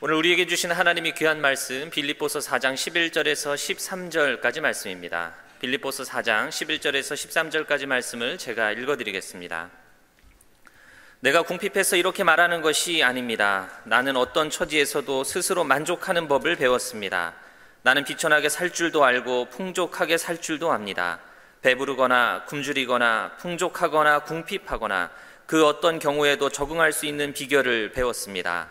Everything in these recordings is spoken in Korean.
오늘 우리에게 주신 하나님이 귀한 말씀 빌립보서 4장 11절에서 13절까지 말씀입니다. 빌립보서 4장 11절에서 13절까지 말씀을 제가 읽어드리겠습니다. 내가 궁핍해서 이렇게 말하는 것이 아닙니다. 나는 어떤 처지에서도 스스로 만족하는 법을 배웠습니다. 나는 비천하게 살 줄도 알고 풍족하게 살 줄도 압니다. 배부르거나 굶주리거나 풍족하거나 궁핍하거나 그 어떤 경우에도 적응할 수 있는 비결을 배웠습니다.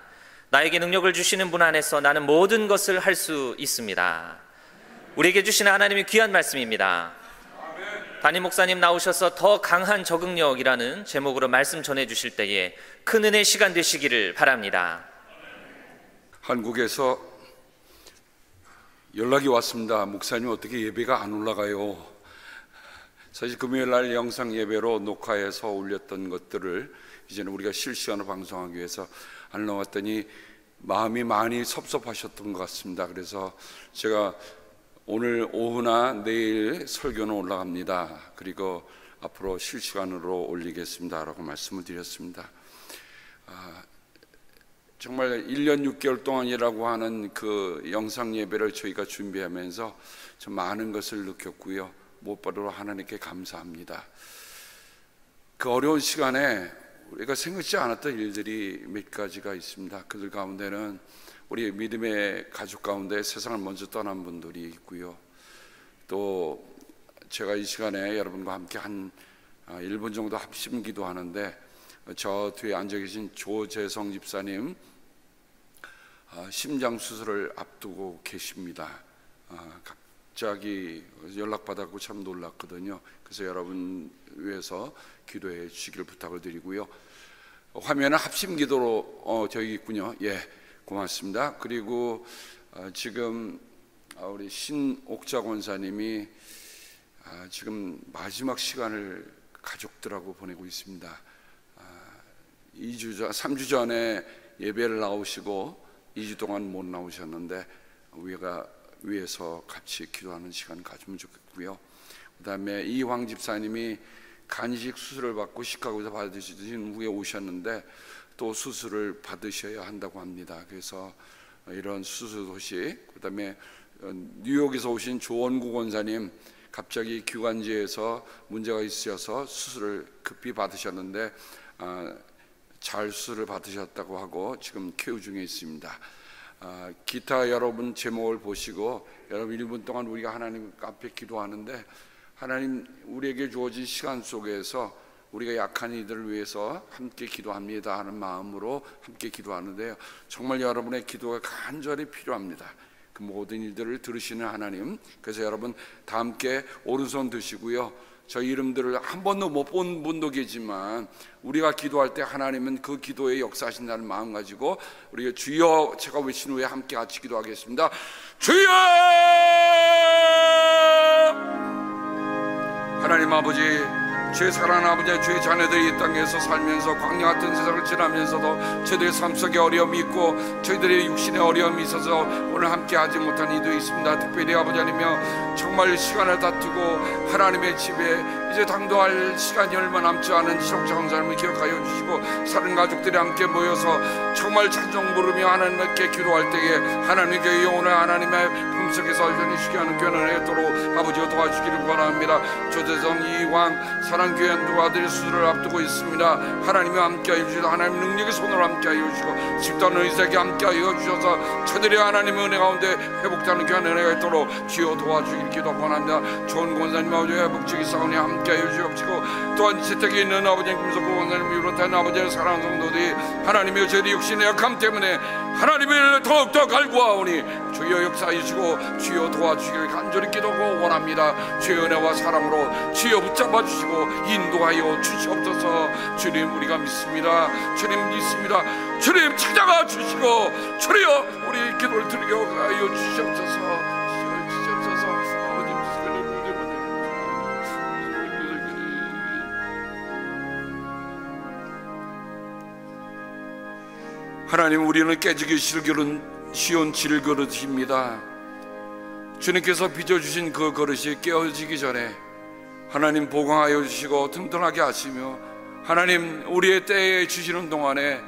나에게 능력을 주시는 분 안에서 나는 모든 것을 할 수 있습니다. 우리에게 주시는 하나님의 귀한 말씀입니다. 담임 목사님 나오셔서 더 강한 적응력이라는 제목으로 말씀 전해주실 때에 큰 은혜의 시간 되시기를 바랍니다. 한국에서 연락이 왔습니다. 목사님 어떻게 예배가 안 올라가요? 사실 금요일날 영상 예배로 녹화해서 올렸던 것들을 이제는 우리가 실시간으로 방송하기 위해서 안 나왔더니 마음이 많이 섭섭하셨던 것 같습니다. 그래서 제가 오늘 오후나 내일 설교는 올라갑니다. 그리고 앞으로 실시간으로 올리겠습니다 라고 말씀을 드렸습니다. 정말 1년 6개월 동안이라고 하는 그 영상 예배를 저희가 준비하면서 좀 많은 것을 느꼈고요, 무엇보다도 하나님께 감사합니다. 그 어려운 시간에 우리가 생각지 않았던 일들이 몇 가지가 있습니다. 그들 가운데는 우리 믿음의 가족 가운데 세상을 먼저 떠난 분들이 있고요, 또 제가 이 시간에 여러분과 함께 한 1분 정도 합심 기도하는데 저 뒤에 앉아 계신 조재성 집사님 심장 수술을 앞두고 계십니다. 갑자기 연락받았고 참 놀랐거든요. 그래서 여러분 위해서 기도해 주시기를 부탁을 드리고요. 화면은 합심 기도로 저기 있군요. 예, 고맙습니다. 그리고 지금 우리 신옥자 권사님이 지금 마지막 시간을 가족들하고 보내고 있습니다. 3주 전에 예배를 나오시고 2주 동안 못 나오셨는데 우리가 위에서 같이 기도하는 시간 가지면 좋겠고요. 그 다음에 이황 집사님이 간이식 수술을 받고 시카고에서 받으신 후에 오셨는데 또 수술을 받으셔야 한다고 합니다. 그래서 이런 수술 소식, 그 다음에 뉴욕에서 오신 조원구 권사님 갑자기 기관지에서 문제가 있으셔서 수술을 급히 받으셨는데 잘 수술을 받으셨다고 하고 지금 쾌유 중에 있습니다. 기타 여러분 제목을 보시고 여러분 1분 동안 우리가 하나님 앞에 기도하는데 하나님 우리에게 주어진 시간 속에서 우리가 약한 이들을 위해서 함께 기도합니다 하는 마음으로 함께 기도하는데요, 정말 여러분의 기도가 간절히 필요합니다. 그 모든 일들을 들으시는 하나님, 그래서 여러분 다 함께 오른손 드시고요, 저 이름들을 한 번도 못 본 분도 계지만 우리가 기도할 때 하나님은 그 기도에 역사하신다는 마음 가지고 우리가 주여 제가 외친 후에 함께 같이 기도하겠습니다. 주여! 하나님 아버지, 주의 사랑하는 아버지, 주의 자녀들이 이 땅에서 살면서 광야 같은 세상을 지나면서도 저희들의 삶 속에 어려움이 있고 저희들의 육신에 어려움이 있어서 오늘 함께 하지 못한 이도 있습니다. 특별히 아버지 하나님이여, 정말 시간을 다투고 하나님의 집에 이제 당도할 시간이 얼마 남지 않은 지속적인 삶을 기억하여 주시고 사는 가족들이 함께 모여서 정말 찬송 부르며 하나님께 기도할 때에 하나님께 영혼을 하나님의 품속에서 여전히 쉬게 하는 교훈을 내도록 아버지가 도와주기를 원합니다. 조재성 이황 사랑교회 두 아들의 수술을 앞두고 있습니다. 하나님이 함께하여 주시고 하나님 능력의 손으로 함께하여 주시고 집단 의사에게 함께하여 주셔서 저들의 하나님의 은혜 가운데 회복되는 귀한 은혜가 있도록 주여 도와주길 기도 원합니다. 좋은 권사님 아버지 회복적인 싸움에 함께하여 주옵시고 또한 재택에 있는 아버지 김석구 권사님을 비롯한 아버지의 사랑하는 성도들이 하나님의 저희 육신의 약함 때문에 하나님을 더욱더 갈구하오니 주여 역사해 주시고 주여 도와주시길 간절히 기도하고 원합니다. 주의 은혜와 사랑으로 주여 붙잡아 주시고 인도하여 주시옵소서. 주님 우리가 믿습니다. 주님 믿습니다. 주님 찾아가 주시고 주여 우리 기도를 들게 하여 주시옵소서. 하나님, 우리는 깨지기 쉬운 질그릇입니다. 주님께서 빚어주신 그 그릇이 깨어지기 전에 하나님 보강하여 주시고 튼튼하게 하시며 하나님 우리의 때에 주시는 동안에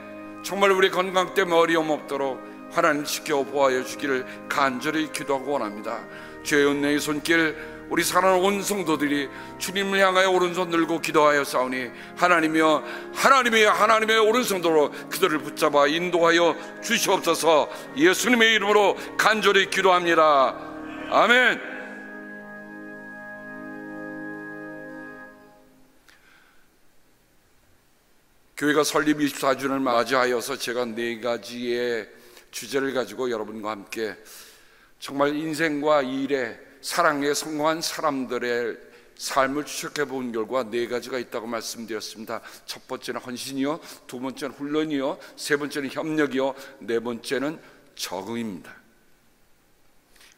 정말 우리 건강 때문에 어려움 없도록 하나님 지켜 보호하여 주기를 간절히 기도하고 원합니다. 주의 은혜의 손길 우리 사랑하는 온 성도들이 주님을 향하여 오른손 들고 기도하여 싸우니 하나님의 오른손으로 그들을 붙잡아 인도하여 주시옵소서. 예수님의 이름으로 간절히 기도합니다. 아멘. 교회가 설립 24주년을 맞이하여서 제가 4가지의 주제를 가지고 여러분과 함께 정말 인생과 일에 사랑에 성공한 사람들의 삶을 추적해 본 결과 4가지가 있다고 말씀드렸습니다. 첫 번째는 헌신이요, 두 번째는 훈련이요, 세 번째는 협력이요, 네 번째는 적응입니다.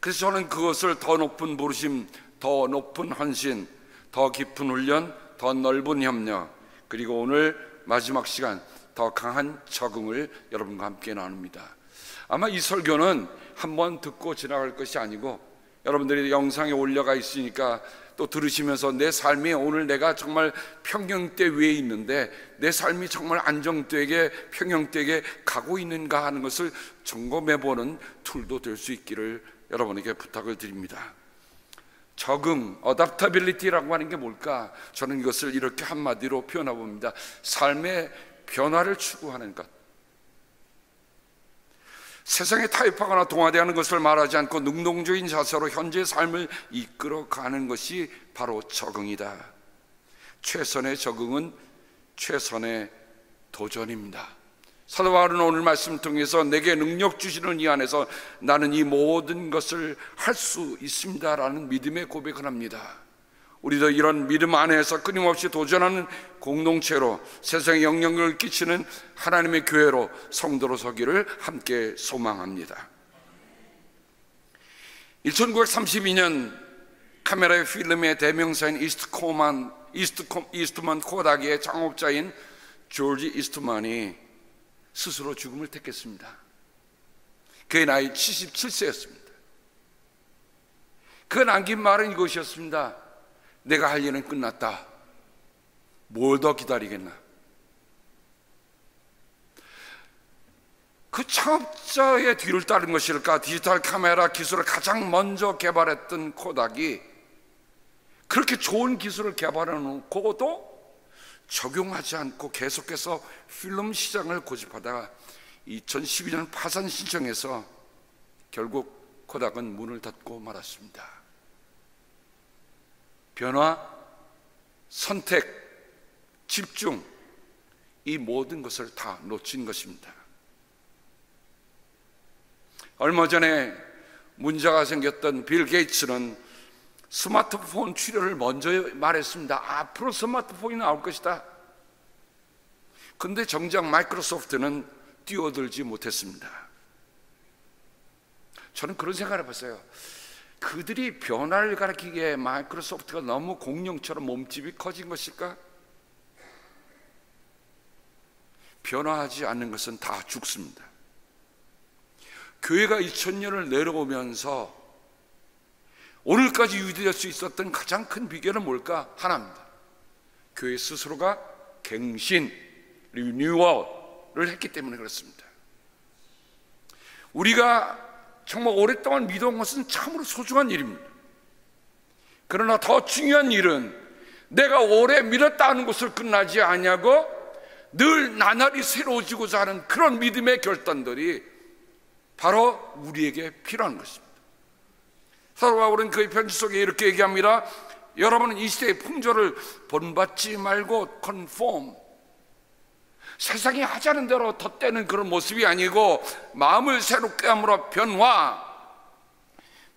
그래서 저는 그것을 더 높은 부르심, 더 높은 헌신, 더 깊은 훈련, 더 넓은 협력, 그리고 오늘 마지막 시간 더 강한 적응을 여러분과 함께 나눕니다. 아마 이 설교는 한번 듣고 지나갈 것이 아니고 여러분들이 영상에 올려가 있으니까 또 들으시면서 내 삶이 오늘 내가 정말 평형대 위에 있는데 내 삶이 정말 안정되게 평형되게 가고 있는가 하는 것을 점검해보는 툴도 될 수 있기를 여러분에게 부탁을 드립니다. 적응, 어댑터빌리티라고 하는 게 뭘까? 저는 이것을 이렇게 한마디로 표현해 봅니다. 삶의 변화를 추구하는 것. 세상에 타협하거나 동화되는 것을 말하지 않고 능동적인 자세로 현재의 삶을 이끌어가는 것이 바로 적응이다. 최선의 적응은 최선의 도전입니다. 사도 바울은 오늘 말씀 통해서 내게 능력 주시는 이 안에서 나는 이 모든 것을 할 수 있습니다라는 믿음의 고백을 합니다. 우리도 이런 믿음 안에서 끊임없이 도전하는 공동체로 세상에 영향력을 끼치는 하나님의 교회로 성도로 서기를 함께 소망합니다. 1932년 카메라의 필름의 대명사인 이스트먼 코닥의 창업자인 조지 이스트만이 스스로 죽음을 택했습니다. 그의 나이 77세였습니다. 그 남긴 말은 이것이었습니다. 내가 할 일은 끝났다. 뭘 더 기다리겠나? 그 창업자의 뒤를 따른 것일까? 디지털 카메라 기술을 가장 먼저 개발했던 코닥이 그렇게 좋은 기술을 개발해 놓고도 적용하지 않고 계속해서 필름 시장을 고집하다가 2012년 파산 신청해서 결국 코닥은 문을 닫고 말았습니다. 변화, 선택, 집중, 이 모든 것을 다 놓친 것입니다. 얼마 전에 문제가 생겼던 빌 게이츠는 스마트폰 출현을 먼저 말했습니다. 앞으로 스마트폰이 나올 것이다. 그런데 정작 마이크로소프트는 뛰어들지 못했습니다. 저는 그런 생각을 해봤어요. 그들이 변화를 가리키기에 마이크로소프트가 너무 공룡처럼 몸집이 커진 것일까? 변화하지 않는 것은 다 죽습니다. 교회가 2000년을 내려오면서 오늘까지 유지될 수 있었던 가장 큰 비결은 뭘까? 하나입니다. 교회 스스로가 갱신, 리뉴얼을 했기 때문에 그렇습니다. 우리가 정말 오랫동안 믿어온 것은 참으로 소중한 일입니다. 그러나 더 중요한 일은 내가 오래 믿었다는 것을 끝나지 아니하고 늘 나날이 새로워지고자 하는 그런 믿음의 결단들이 바로 우리에게 필요한 것입니다. 사도 바울은 그의 편지 속에 이렇게 얘기합니다. 여러분은 이 시대의 풍조를 본받지 말고 컨폼, 세상이 하자는 대로 덧대는 그런 모습이 아니고 마음을 새롭게 함으로 변화,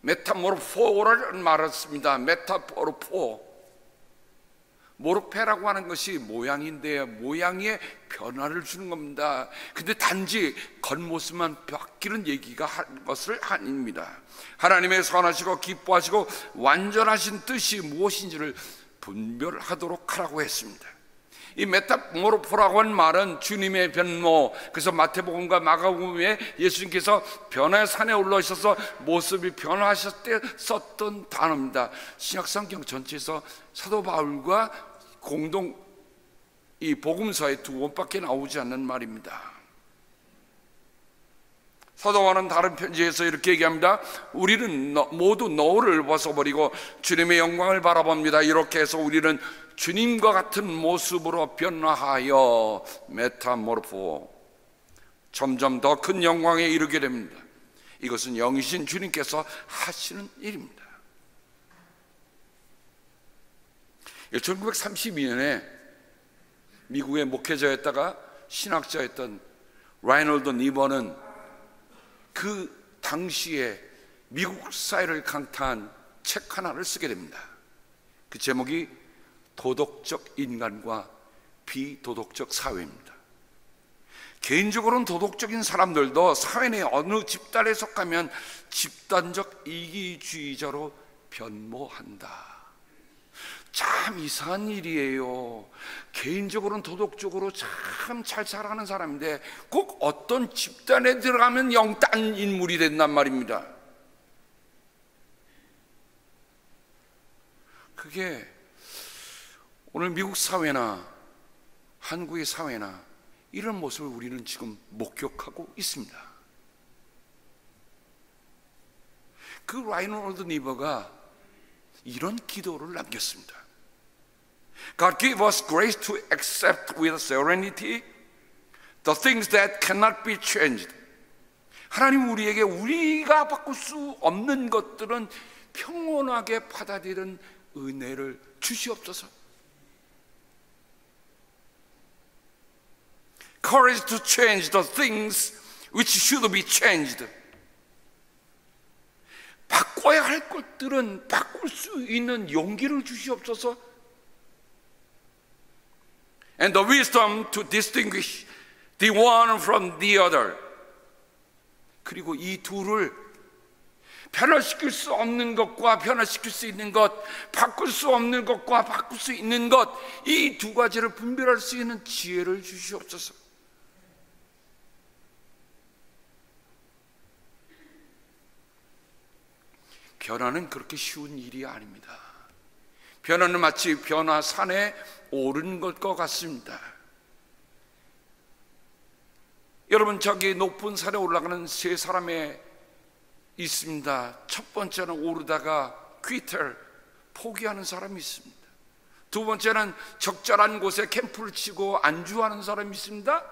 메타모르포를 말했습니다. 메타모르포, 모르페라고 하는 것이 모양인데 모양에 변화를 주는 겁니다. 근데 단지 겉모습만 바뀌는 얘기가 한 것을 아닙니다. 하나님의 선하시고 기뻐하시고 완전하신 뜻이 무엇인지를 분별하도록 하라고 했습니다. 이 메타모르포라고 하는 말은 주님의 변모, 그래서 마태복음과 마가복음에 예수님께서 변화의 산에 올라오셔서 모습이 변화하셨을 때 썼던 단어입니다. 신약성경 전체에서 사도 바울과 공동 이 복음서에 2번밖에 나오지 않는 말입니다. 사도 바울은 다른 편지에서 이렇게 얘기합니다. 우리는 모두 노를 벗어버리고 주님의 영광을 바라봅니다. 이렇게 해서 우리는 주님과 같은 모습으로 변화하여 메타모르포, 점점 더 큰 영광에 이르게 됩니다. 이것은 영이신 주님께서 하시는 일입니다. 1932년에 미국의 목회자였다가 신학자였던 라이놀드 니버는 그 당시에 미국 사회를 강타한 책 하나를 쓰게 됩니다. 그 제목이 도덕적 인간과 비도덕적 사회입니다. 개인적으로는 도덕적인 사람들도 사회 내 어느 집단에 속하면 집단적 이기주의자로 변모한다. 참 이상한 일이에요. 개인적으로는 도덕적으로 참 잘 살아가는 사람인데 꼭 어떤 집단에 들어가면 영단 인물이 된단 말입니다. 그게 오늘 미국 사회나 한국의 사회나 이런 모습을 우리는 지금 목격하고 있습니다. 그 라이놀드 니버가 이런 기도를 남겼습니다. God give us grace to accept with serenity the things that cannot be changed. 하나님 우리에게 우리가 바꿀 수 없는 것들은 평온하게 받아들이는 은혜를 주시옵소서. Courage to change the things which should be changed. 바꿔야 할 것들은 바꿀 수 있는 용기를 주시옵소서. And the wisdom to distinguish the one from the other. 그리고 이 둘을 변화시킬 수 없는 것과 변화시킬 수 있는 것, 바꿀 수 없는 것과 바꿀 수 있는 것, 이 두 가지를 분별할 수 있는 지혜를 주시옵소서. 변화는 그렇게 쉬운 일이 아닙니다. 변화는 마치 변화산에 오른 것과 같습니다. 여러분, 저기 높은 산에 올라가는 세 사람이 있습니다. 첫 번째는 오르다가 퀴터, 포기하는 사람이 있습니다. 두 번째는 적절한 곳에 캠프를 치고 안주하는 사람이 있습니다.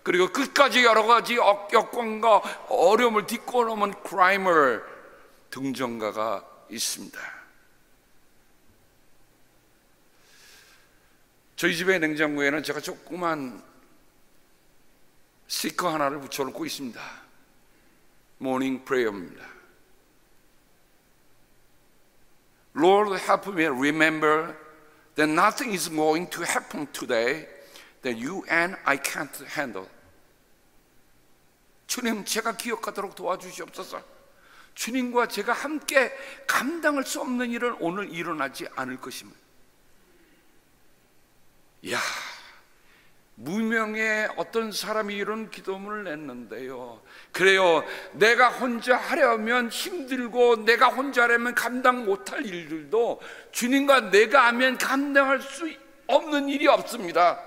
그리고 끝까지 여러 가지 역경과 어려움을 딛고 넘은 크라이머, 등정가가 있습니다. 저희 집의 냉장고에는 제가 조그만 스티커 하나를 붙여놓고 있습니다. 모닝 프레이어입니다. Lord, help me remember that nothing is going to happen today that you and I can't handle. 주님, 제가 기억하도록 도와주시옵소서. 주님과 제가 함께 감당할 수 없는 일은 오늘 일어나지 않을 것입니다. 이야, 무명의 어떤 사람이 이런 기도문을 냈는데요. 그래요, 내가 혼자 하려면 힘들고 내가 혼자 하려면 감당 못할 일들도 주님과 내가 하면 감당할 수 없는 일이 없습니다.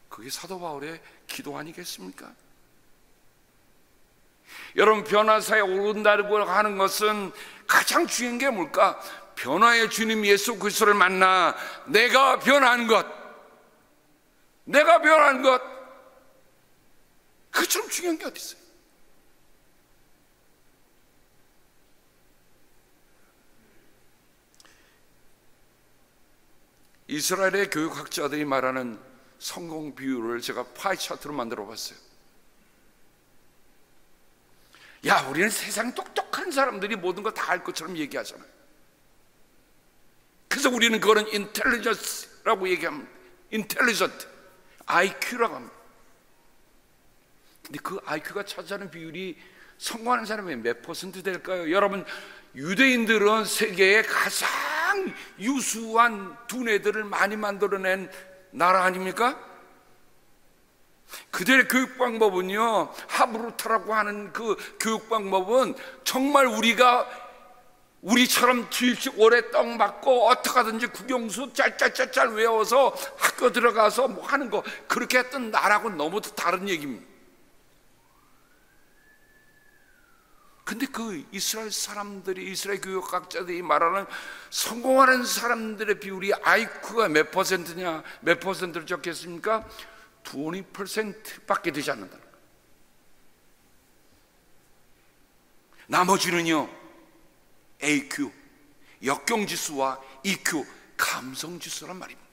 그게 사도 바울의 기도 아니겠습니까? 여러분, 변화사에 오른다고 하는 것은 가장 중요한 게 뭘까? 변화의 주님 예수 그리스도를 만나 내가 변한 것, 내가 변한 것, 그처럼 중요한 게 어디 있어요? 이스라엘의 교육학자들이 말하는 성공 비율을 제가 파이 차트로 만들어 봤어요. 야, 우리는 세상 똑똑한 사람들이 모든 거 다 알 것처럼 얘기하잖아요. 그래서 우리는 그거는 intelligence라고 얘기합니다. intelligent, IQ라고 합니다. 근데 그 IQ가 차지하는 비율이 성공하는 사람이 몇 퍼센트 될까요? 여러분, 유대인들은 세계에 가장 유수한 두뇌들을 많이 만들어낸 나라 아닙니까? 그들의 교육 방법은요, 하브루타라고 하는 그 교육 방법은 정말 우리처럼 주일식 오래 떡 맞고 어떻게 하든지 국영수 짤짤짤짤 외워서 학교 들어가서 뭐 하는 거, 그렇게 했던 나라하고는 너무 다른 얘기입니다. 근데 그 이스라엘 사람들이, 이스라엘 교육학자들이 말하는 성공하는 사람들의 비율이 IQ가 몇 퍼센트냐, 몇 퍼센트를 적겠습니까? 20%밖에 되지 않는다. 나머지는요, AQ, 역경지수와 EQ, 감성지수란 말입니다.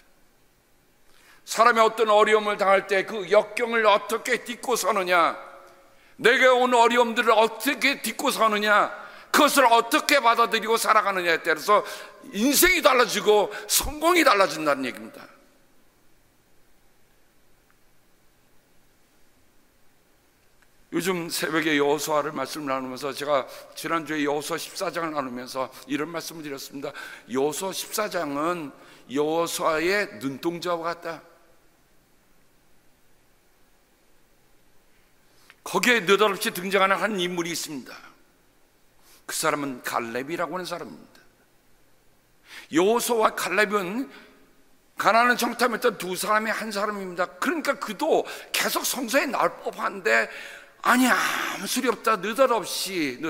사람이 어떤 어려움을 당할 때 그 역경을 어떻게 딛고 서느냐, 내게 온 어려움들을 어떻게 딛고 서느냐, 그것을 어떻게 받아들이고 살아가느냐에 따라서 인생이 달라지고 성공이 달라진다는 얘기입니다. 요즘 새벽에 여호수아를 말씀을 나누면서 제가 지난주에 여호수아 14장을 나누면서 이런 말씀을 드렸습니다. 여호수아 14장은 여호수아의 눈동자와 같다. 거기에 느닷없이 등장하는 한 인물이 있습니다. 그 사람은 갈렙이라고 하는 사람입니다. 여호수아와 갈렙은 가나안을 정탐했던 두 사람의 한 사람입니다. 그러니까 그도 계속 성소에 나올 법한데 아니, 아무 소리 없다. 느닷없이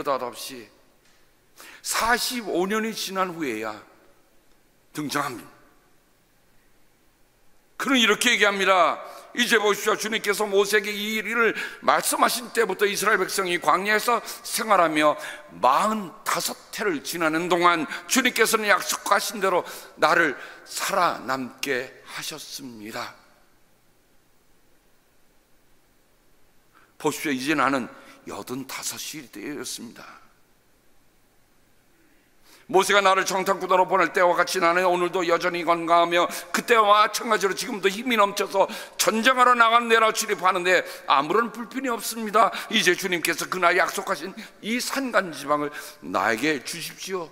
45년이 지난 후에야 등장합니다. 그는 이렇게 얘기합니다. 이제 보십시오. 주님께서 모세에게 이 일을 말씀하신 때부터 이스라엘 백성이 광야에서 생활하며 45해를 지나는 동안 주님께서는 약속하신 대로 나를 살아남게 하셨습니다. 보십시오. 이제 나는 85이 되었습니다. 모세가 나를 정탐꾼으로 보낼 때와 같이 나는 오늘도 여전히 건강하며 그때와 마찬가지로 지금도 힘이 넘쳐서 전쟁하러 나가는 데나 출입하는데 아무런 불편이 없습니다. 이제 주님께서 그날 약속하신 이 산간지방을 나에게 주십시오.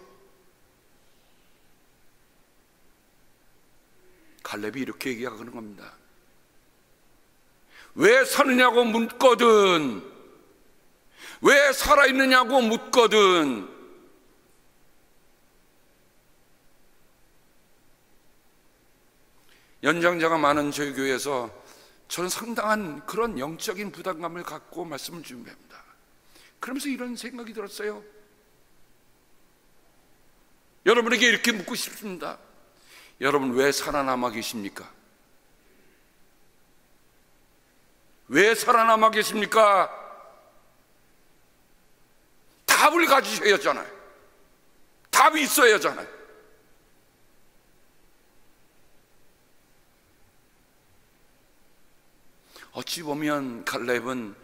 갈렙이 이렇게 얘기하는 겁니다. 왜 사느냐고 묻거든, 왜 살아있느냐고 묻거든, 연장자가 많은 저희 교회에서 저는 상당한 그런 영적인 부담감을 갖고 말씀을 준비합니다. 그러면서 이런 생각이 들었어요. 여러분에게 이렇게 묻고 싶습니다. 여러분 왜 살아남아 계십니까? 왜 살아남아 계십니까? 답을 가지셔야 하잖아요. 답이 있어야 하잖아요. 어찌 보면 갈렙은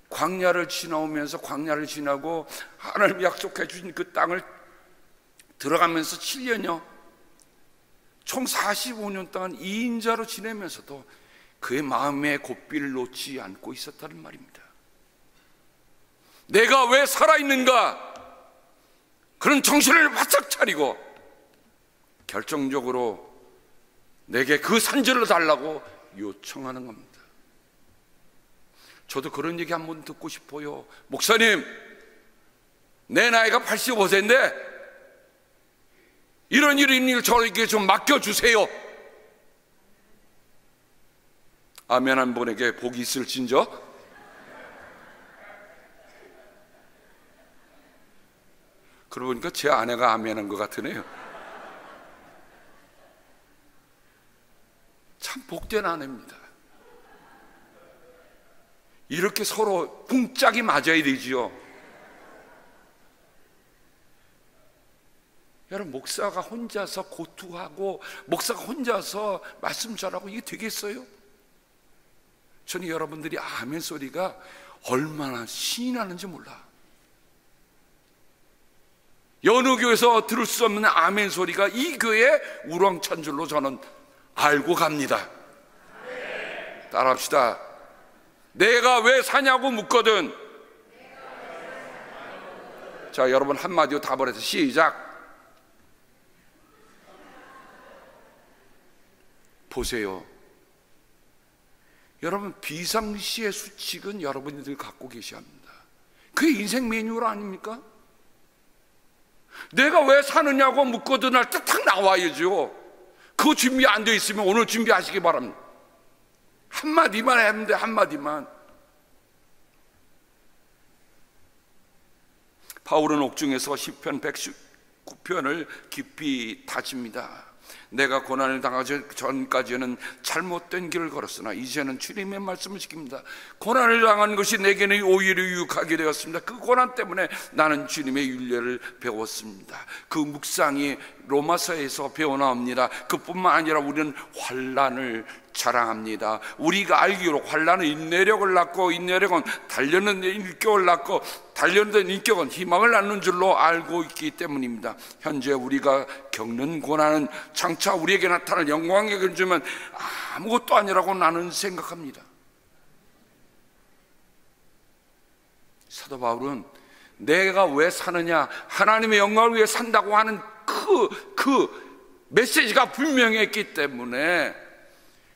광야를 지나오면서 광야를 지나고 하나님 약속해 주신 그 땅을 들어가면서 7년여 총 45년 동안 2인자로 지내면서도 그의 마음의 고삐를 놓지 않고 있었다는 말입니다. 내가 왜 살아있는가? 그런 정신을 바짝 차리고 결정적으로 내게 그 산지를 달라고 요청하는 겁니다. 저도 그런 얘기 한번 듣고 싶어요. 목사님, 내 나이가 85세인데 이런 일 저에게 좀 맡겨주세요. 아멘 한 분에게 복이 있을진저. 그러고 보니까 제 아내가 아멘한 것 같으네요. 참 복된 아내입니다. 이렇게 서로 쿵짝이 맞아야 되지요. 여러분, 목사가 혼자서 고투하고 목사가 혼자서 말씀 전하고 이게 되겠어요? 저는 여러분들이 아멘 소리가 얼마나 신이 나는지 몰라. 여느 교회에서 들을 수 없는 아멘 소리가 이 교회에 우렁찬 줄로 저는 알고 갑니다. 따라합시다. 내가 왜 사냐고 묻거든. 자, 여러분 한마디로 답을 해서 시작. 보세요. 여러분, 비상시의 수칙은 여러분들 갖고 계셔야 합니다. 그게 인생 매뉴얼 아닙니까? 내가 왜 사느냐고 묻거든 할 때 딱 나와야죠. 그거 준비 안 돼 있으면 오늘 준비하시기 바랍니다. 한마디만 했는데 한마디만. 바울은 옥중에서 시편 119편을 깊이 다집니다. 내가 고난을 당하기 전까지는 잘못된 길을 걸었으나 이제는 주님의 말씀을 지킵니다. 고난을 당한 것이 내게는 오히려 유익하게 되었습니다. 그 고난 때문에 나는 주님의 윤례를 배웠습니다. 그 묵상이 로마서에서 배워나옵니다. 그뿐만 아니라 우리는 환난을 자랑합니다. 우리가 알기로 환난은 인내력을 낳고, 인내력은 단련된 인격을 낳고, 단련된 인격은 희망을 낳는 줄로 알고 있기 때문입니다. 현재 우리가 겪는 고난은 장차 우리에게 나타날 영광을 주면 아무것도 아니라고 나는 생각합니다. 사도 바울은 내가 왜 사느냐, 하나님의 영광을 위해 산다고 하는 그 메시지가 분명했기 때문에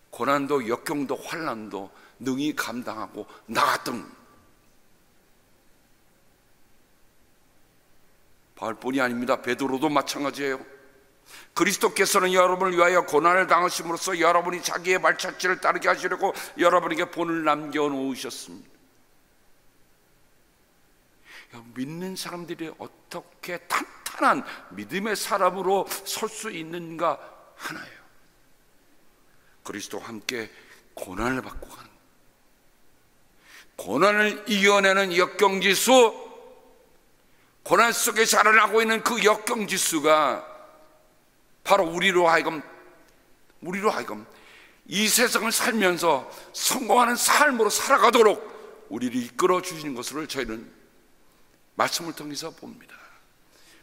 고난도 역경도 환난도 능히 감당하고 나갔던, 바울뿐이 아닙니다. 베드로도 마찬가지예요. 그리스도께서는 여러분을 위하여 고난을 당하심으로써 여러분이 자기의 발자취를 따르게 하시려고 여러분에게 본을 남겨놓으셨습니다. 믿는 사람들이 어떻게 탄탄한 믿음의 사람으로 설 수 있는가 하나예요. 그리스도와 함께 고난을 받고 가는, 고난을 이겨내는 역경지수, 고난 속에 자라나고 있는 그 역경지수가 바로 우리로 하여금 이 세상을 살면서 성공하는 삶으로 살아가도록 우리를 이끌어 주시는 것을 저희는 말씀을 통해서 봅니다.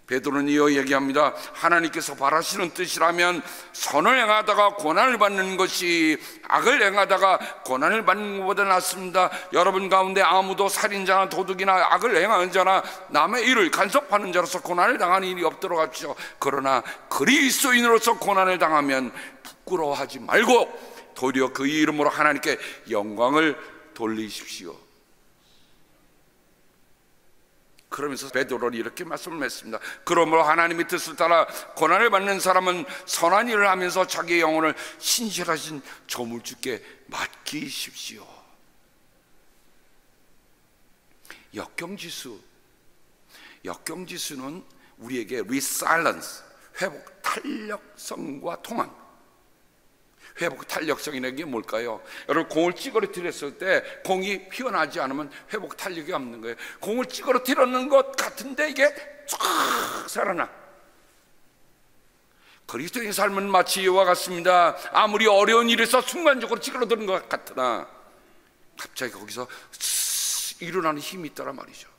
베드로는 이어 얘기합니다. 하나님께서 바라시는 뜻이라면 선을 행하다가 고난을 받는 것이 악을 행하다가 고난을 받는 것보다 낫습니다. 여러분 가운데 아무도 살인자나 도둑이나 악을 행하는 자나 남의 일을 간섭하는 자로서 고난을 당하는 일이 없도록 하십시오. 그러나 그리스도인으로서 고난을 당하면 부끄러워하지 말고 도리어 그 이름으로 하나님께 영광을 돌리십시오. 그러면서 베드로는 이렇게 말씀을 했습니다. 그러므로 하나님의 뜻을 따라 고난을 받는 사람은 선한 일을 하면서 자기의 영혼을 신실하신 조물주께 맡기십시오. 역경지수는 우리에게 resilience, 회복 탄력성과 통한, 회복 탄력성이라는 게 뭘까요? 여러분, 공을 찌그러뜨렸을 때 공이 피어나지 않으면 회복 탄력이 없는 거예요. 공을 찌그러뜨렸는 것 같은데 이게 쫙 살아나. 그리스도인 삶은 마치 이와 같습니다. 아무리 어려운 일에서 순간적으로 찌그러드는 것 같으나 갑자기 거기서 일어나는 힘이 있더란 말이죠.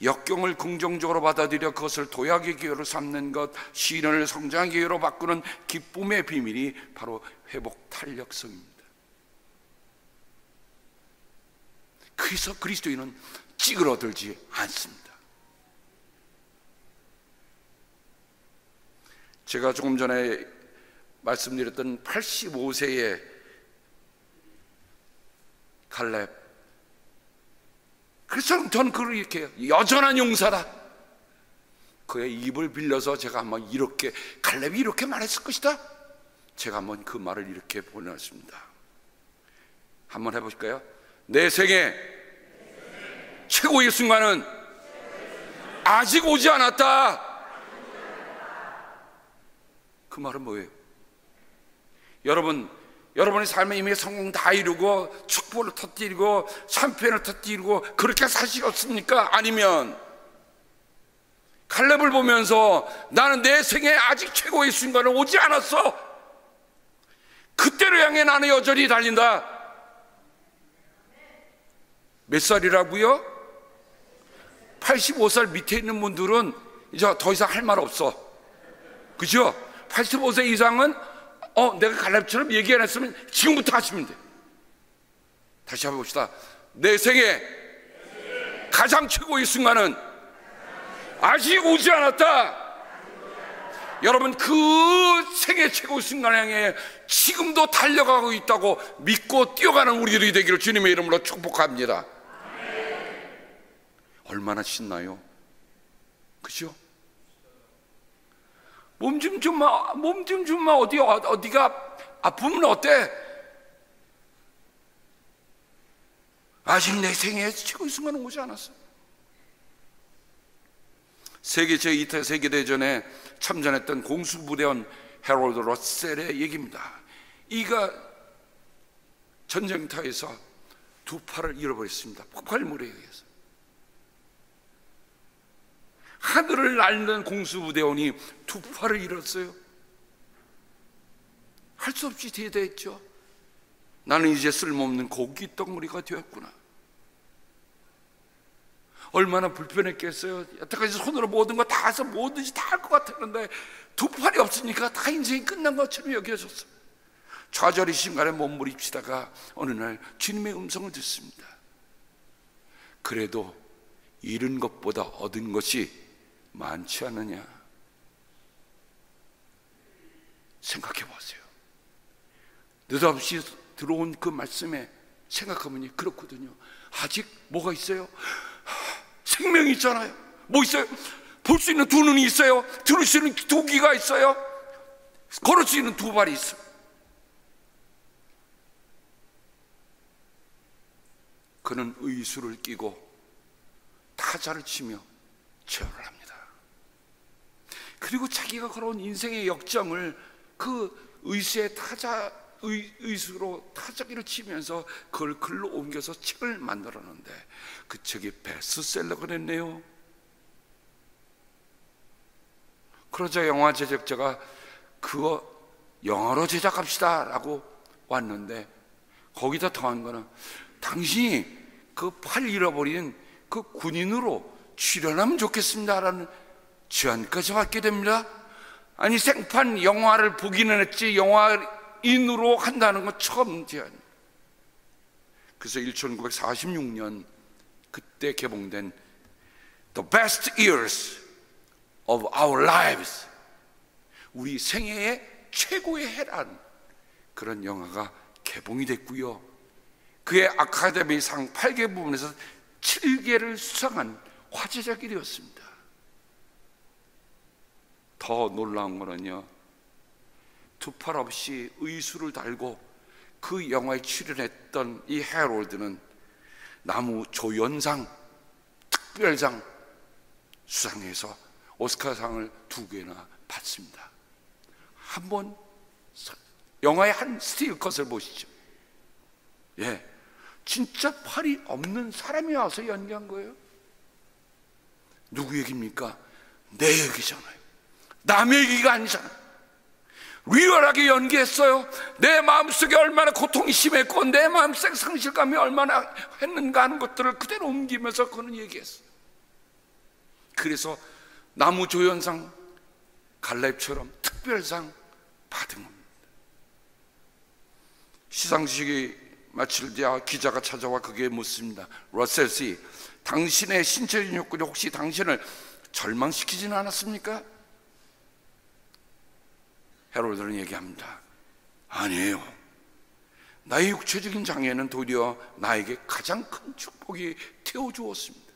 역경을 긍정적으로 받아들여 그것을 도약의 기회로 삼는 것, 시련을 성장의 기회로 바꾸는 기쁨의 비밀이 바로 회복 탄력성입니다. 그래서 그리스도인은 찌그러들지 않습니다. 제가 조금 전에 말씀드렸던 85세의 갈렙, 그래서 저는 그걸 이렇게 여전한 용사다, 그의 입을 빌려서 제가 한번 이렇게, 갈렙이 이렇게 말했을 것이다, 제가 한번 그 말을 이렇게 보내었습니다. 한번 해보실까요? 내 생애 최고의 순간은 아직 오지 않았다. 그 말은 뭐예요? 여러분의 삶에 이미 성공 다 이루고 축복을 터뜨리고 샴페인을 터뜨리고 그렇게 사시겠습니까? 아니면 갈렙을 보면서 나는 내 생에 아직 최고의 순간은 오지 않았어, 그때를 향해 나는 여전히 달린다. 몇 살이라고요? 85살 밑에 있는 분들은 이제 더 이상 할 말 없어, 그죠? 85세 이상은 내가 갈렙처럼 얘기 안 했으면 지금부터 하시면 돼. 다시 한번 봅시다. 내 생에 가장 최고의 순간은 아직 오지 않았다. 여러분, 그 생애 최고의 순간을 향해 지금도 달려가고 있다고 믿고 뛰어가는 우리들이 되기를 주님의 이름으로 축복합니다. 얼마나 신나요? 그죠? 몸 좀 좀 어디가 아프면 어때? 아직 내 생애의 최고의 순간은 오지 않았어. 세계 제2차 세계대전에 참전했던 공수부대원 해롤드 러셀의 얘기입니다. 이가 전쟁터에서 두 팔을 잃어버렸습니다. 폭발물에 의해서. 하늘을 날는 공수부대원이 두 팔을 잃었어요. 할 수 없이 대대했죠. 나는 이제 쓸모없는 고기 덩어리가 되었구나. 얼마나 불편했겠어요. 여태까지 손으로 모든 거 다 해서 뭐든지 다 할 것 같았는데 두 팔이 없으니까 다 인생이 끝난 것처럼 여겨졌어요. 좌절의 심간에 몸부림치다가 어느 날 주님의 음성을 듣습니다. 그래도 잃은 것보다 얻은 것이 많지 않느냐. 생각해 보세요. 느닷없이 들어온 그 말씀에 생각하면 그렇거든요. 아직 뭐가 있어요? 생명이 있잖아요. 뭐 있어요? 볼 수 있는 두 눈이 있어요. 들을 수 있는 두 귀가 있어요. 걸을 수 있는 두 발이 있어요. 그는 의수를 끼고 타자를 치며 제어를 합니다. 그리고 자기가 걸어온 인생의 역정을 그 의수의 의수로 타자기를 치면서 그걸 글로 옮겨서 책을 만들었는데 그 책이 베스트셀러가 됐네요. 그러자 영화 제작자가 그거 영어로 제작합시다 라고 왔는데 거기다 더한 거는 당신이 그 팔 잃어버린 그 군인으로 출연하면 좋겠습니다 라는 제안까지 받게 됩니다. 아니 생판 영화를 보기는 했지 영화인으로 한다는 건 처음 제안이에요. 그래서 1946년 그때 개봉된 The Best Years of Our Lives, 우리 생애의 최고의 해란, 그런 영화가 개봉이 됐고요. 그의 아카데미상 8개 부문에서 7개를 수상한 화제작이 되었습니다. 더 놀라운 거는요, 두 팔 없이 의수를 달고 그 영화에 출연했던 이 해롤드는 나무 조연상 특별상 수상해서 오스카상을 2개나 받습니다. 한번 영화의 한 스틸 컷을 보시죠. 예, 진짜 팔이 없는 사람이 와서 연기한 거예요. 누구 얘기입니까? 내 얘기잖아요. 남의 얘기가 아니잖아요. 리얼하게 연기했어요. 내 마음속에 얼마나 고통이 심했고 내 마음속 상실감이 얼마나 했는가 하는 것들을 그대로 옮기면서 그는 얘기했어요. 그래서 나무 조연상, 갈렙처럼 특별상 받은 겁니다. 시상식이 마치자 기자가 찾아와 그게 묻습니다. 러셀 씨, 당신의 신체적인 욕구이 혹시 당신을 절망시키지는 않았습니까? 해롤드는 얘기합니다. 아니에요. 나의 육체적인 장애는 도리어 나에게 가장 큰 축복이 되어주었습니다.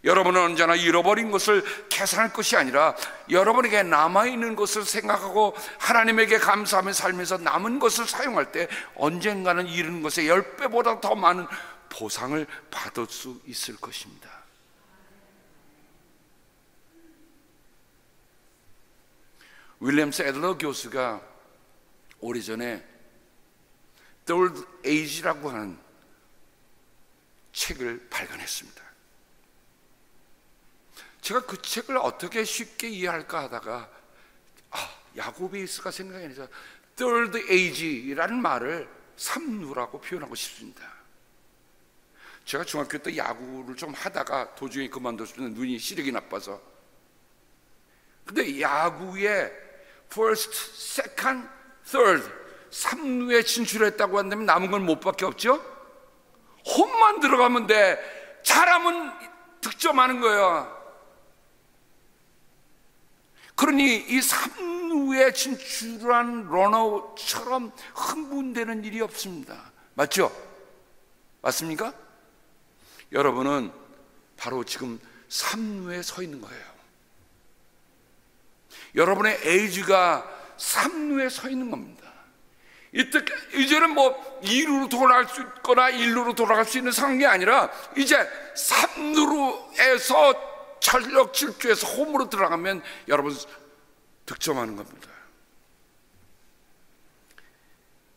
여러분은 언제나 잃어버린 것을 계산할 것이 아니라 여러분에게 남아있는 것을 생각하고 하나님에게 감사하며 살면서 남은 것을 사용할 때 언젠가는 잃은 것의 10배보다 더 많은 보상을 받을 수 있을 것입니다. 윌리엄 샌들러 교수가 오래전에 Third Age라고 하는 책을 발간했습니다. 제가 그 책을 어떻게 쉽게 이해할까 하다가 야고베이스가 생각이 나서 Third Age라는 말을 삼루라고 표현하고 싶습니다. 제가 중학교 때 야구를 좀 하다가 도중에 그만뒀으면 눈이 시력이 나빠서, 근데 야구의 First, Second, Third 3루에 진출했다고 한다면 남은 건 못밖에 없죠. 홈만 들어가면 돼. 잘하면 득점하는 거예요. 그러니 이 3루에 진출한 러너처럼 흥분되는 일이 없습니다. 맞죠? 맞습니까? 여러분은 바로 지금 3루에 서 있는 거예요. 여러분의 에이지가 3루에 서 있는 겁니다. 이제는 뭐 2루로 돌아갈 수 있거나 1루로 돌아갈 수 있는 상황이 아니라 이제 3루에서 전력 질주해서 홈으로 들어가면 여러분 득점하는 겁니다.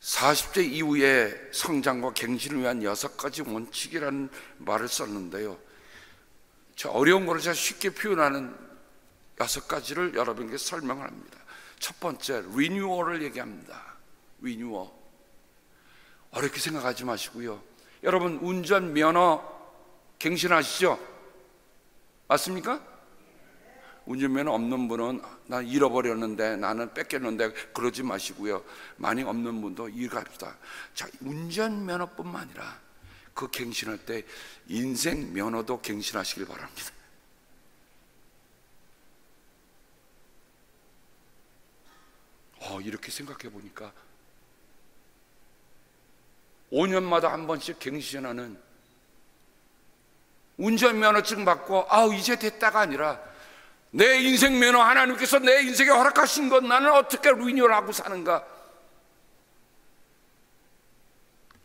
40대 이후의 성장과 갱신을 위한 6가지 원칙이라는 말을 썼는데요, 저 어려운 거를 제가 쉽게 표현하는 6가지를 여러분에게 설명을 합니다. 첫 번째, 리뉴얼을 얘기합니다. 리뉴얼. 어렵게 생각하지 마시고요. 여러분 운전면허 갱신하시죠? 맞습니까? 운전면허 없는 분은 나 잃어버렸는데, 나는 뺏겼는데 그러지 마시고요. 많이 없는 분도 이해갑시다. 자, 운전면허뿐만 아니라 그 갱신할 때 인생 면허도 갱신하시길 바랍니다. 이렇게 생각해 보니까 5년마다 한 번씩 갱신하는 운전면허증 받고 이제 됐다가 아니라 내 인생 면허 하나님께서 내 인생에 허락하신 것 나는 어떻게 리뉴얼하고 사는가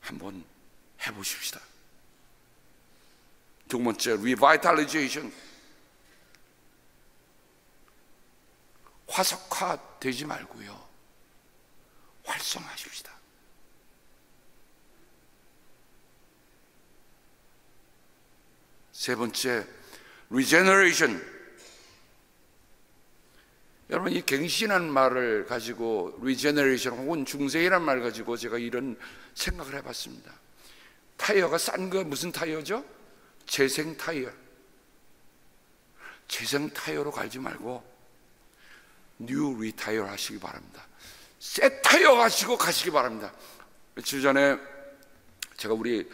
한번 해보십시다. 두 번째, revitalization. 화석화 되지 말고요, 활성화하십시다. 세 번째, regeneration. 여러분 이 갱신한 말을 가지고 regeneration 혹은 중생이란 말 가지고 제가 이런 생각을 해봤습니다. 타이어가 싼 거 무슨 타이어죠? 재생 타이어. 재생 타이어로 갈지 말고 뉴 리타이어 하시기 바랍니다. 새 타이어 가지고 가시기 바랍니다. 며칠 전에 제가 우리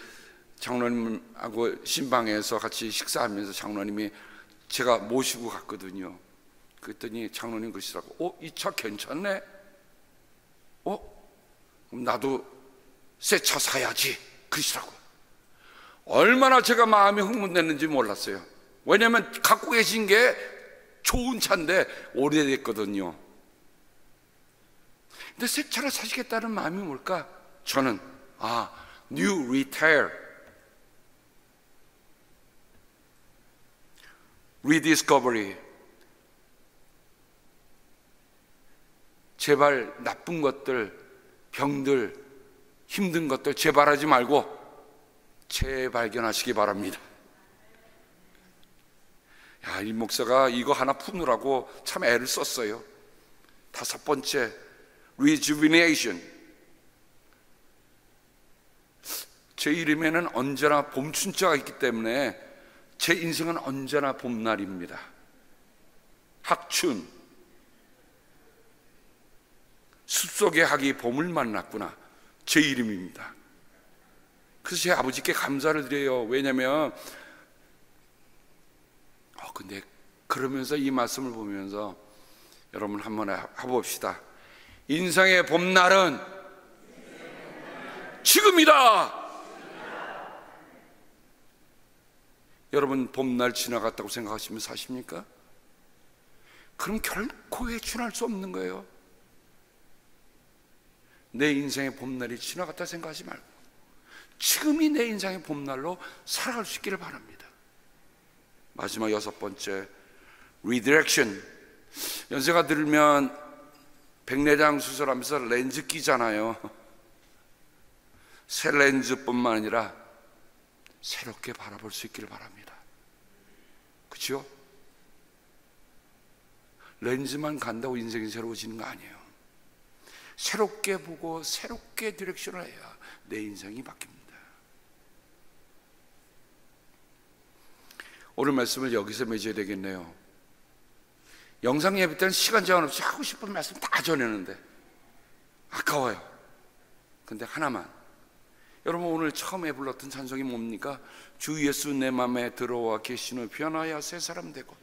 장로님하고 신방에서 같이 식사하면서 장로님이 제가 모시고 갔거든요. 그랬더니 장로님 그러시더라고, 이 차 괜찮네? 그럼 나도 새 차 사야지 그러시더라고요. 얼마나 제가 마음이 흥분됐는지 몰랐어요. 왜냐하면 갖고 계신 게 좋은 차인데 오래됐거든요. 근데 새 차를 사시겠다는 마음이 뭘까? 저는 new retire, rediscovery. 제발 나쁜 것들, 병들, 힘든 것들 재발하지 말고 재발견하시기 바랍니다. 이 목사가 이거 하나 푸느라고 참 애를 썼어요. 다섯 번째, rejuvenation. 제 이름에는 언제나 봄춘자가 있기 때문에 제 인생은 언제나 봄날입니다. 학춘. 숲속의 학이 봄을 만났구나. 제 이름입니다. 그래서 제 아버지께 감사를 드려요. 왜냐하면 근데 그러면서 이 말씀을 보면서 여러분 한번 해봅시다. 인생의 봄날은 지금이다. 여러분 봄날 지나갔다고 생각하시면 사십니까? 그럼 결코 회춘할 수 없는 거예요. 내 인생의 봄날이 지나갔다 생각하지 말고 지금이 내 인생의 봄날로 살아갈 수 있기를 바랍니다. 마지막 여섯 번째, redirection. 연세가 들면 백내장 수술하면서 렌즈 끼잖아요. 새 렌즈뿐만 아니라 새롭게 바라볼 수 있기를 바랍니다. 그렇죠? 렌즈만 간다고 인생이 새로워지는 거 아니에요. 새롭게 보고 새롭게 디렉션을 해야 내 인생이 바뀝니다. 오늘 말씀을 여기서 맺어야 되겠네요. 영상 예배 때는 시간 제한 없이 하고 싶은 말씀 다 전했는데 아까워요. 근데 하나만, 여러분 오늘 처음에 불렀던 찬송이 뭡니까? 주 예수 내 맘에 들어와 계시는 변화야 새 사람 되고.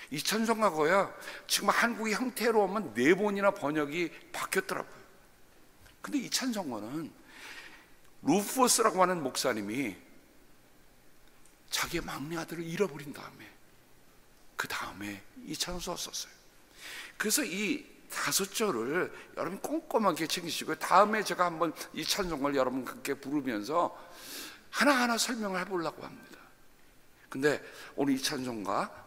이 찬송가고요, 지금 한국의 형태로 오면 4번이나 번역이 바뀌었더라고요. 근데 이 찬송가는 루포스라고 하는 목사님이 자기의 막내 아들을 잃어버린 다음에 그 다음에 이 찬송을 썼어요. 그래서 이 5절을 여러분 꼼꼼하게 챙기시고요. 다음에 제가 한번 이 찬송을 여러분과 함께 부르면서 하나하나 설명을 해보려고 합니다. 근데 오늘 이 찬송가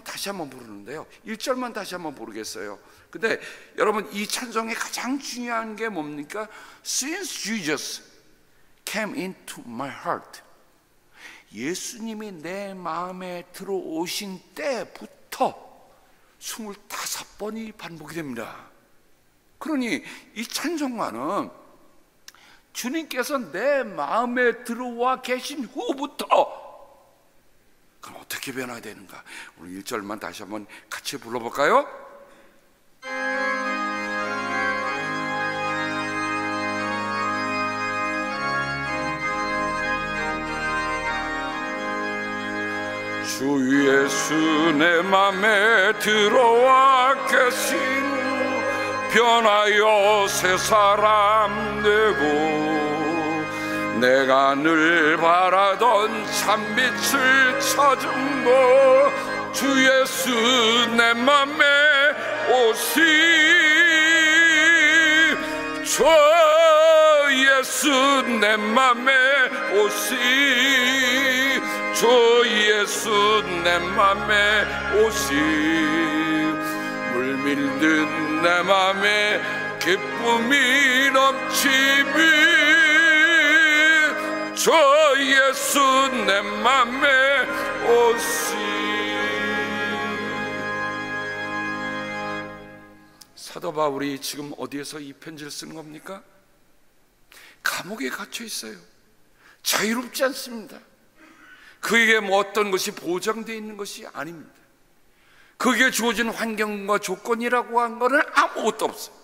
다시 한번 부르는데요, 1절만 다시 한번 부르겠어요. 근데 여러분, 이 찬송의 가장 중요한 게 뭡니까? Since Jesus came into my heart, 예수님이 내 마음에 들어오신 때부터 25번이 반복이 됩니다. 그러니 이 찬송가는 주님께서 내 마음에 들어와 계신 후부터, 그럼 어떻게 변화해야 되는가? 오늘 1절만 다시 한번 같이 불러볼까요? 주 예수 내 맘에 들어와 계신 후 변하여 새 사람 되고, 내가 늘 바라던 참빛을 찾은 거, 주 예수 내 맘에 오시, 주 예수 내 맘에 오시, 주 예수 내 맘에 오시, 물밀든 내 맘에 기쁨이 넘치니, 주 예수 내 맘에 오시. 사도 바울이 지금 어디에서 이 편지를 쓰는 겁니까? 감옥에 갇혀 있어요. 자유롭지 않습니다. 그에게 뭐 어떤 것이 보장되어 있는 것이 아닙니다. 그에게 주어진 환경과 조건이라고 한 것은 아무것도 없어요.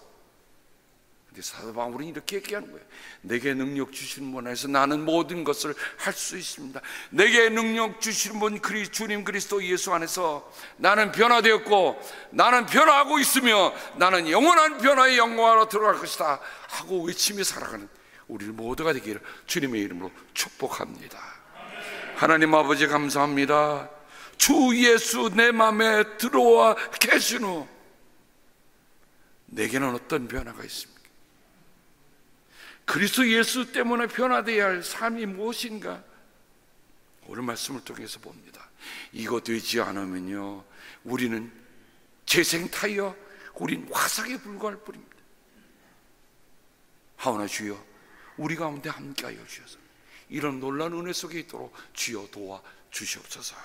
근데 사도 바울은 이렇게 얘기하는 거예요. 내게 능력 주시는 분 안에서 나는 모든 것을 할 수 있습니다. 내게 능력 주시는 분 주님 그리스도 예수 안에서 나는 변화되었고, 나는 변화하고 있으며, 나는 영원한 변화의 영광으로 들어갈 것이다 하고 외치며 살아가는 우리 모두가 되기를 주님의 이름으로 축복합니다. 하나님 아버지 감사합니다. 주 예수 내 마음에 들어와 계신 후 내게는 어떤 변화가 있습니까? 그리스도 예수 때문에 변화되어야 할 삶이 무엇인가? 오늘 말씀을 통해서 봅니다. 이거 되지 않으면요, 우리는 재생 타이어, 우린 화석에 불과할 뿐입니다. 하오나 주여, 우리 가운데 함께하여 주셔서 이런 놀라운 은혜 속에 있도록 주여 도와 주시옵소서.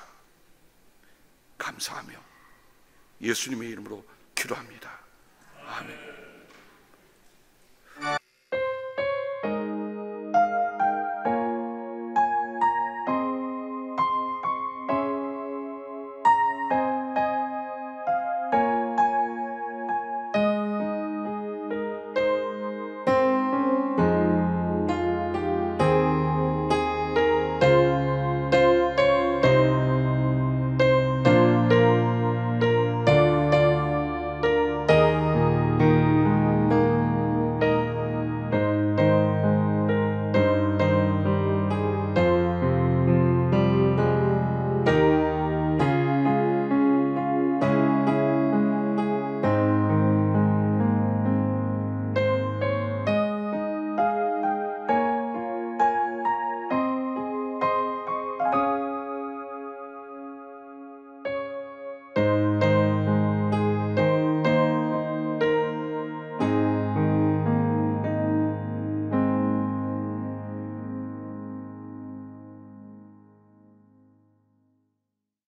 감사하며 예수님의 이름으로 기도합니다. 아멘.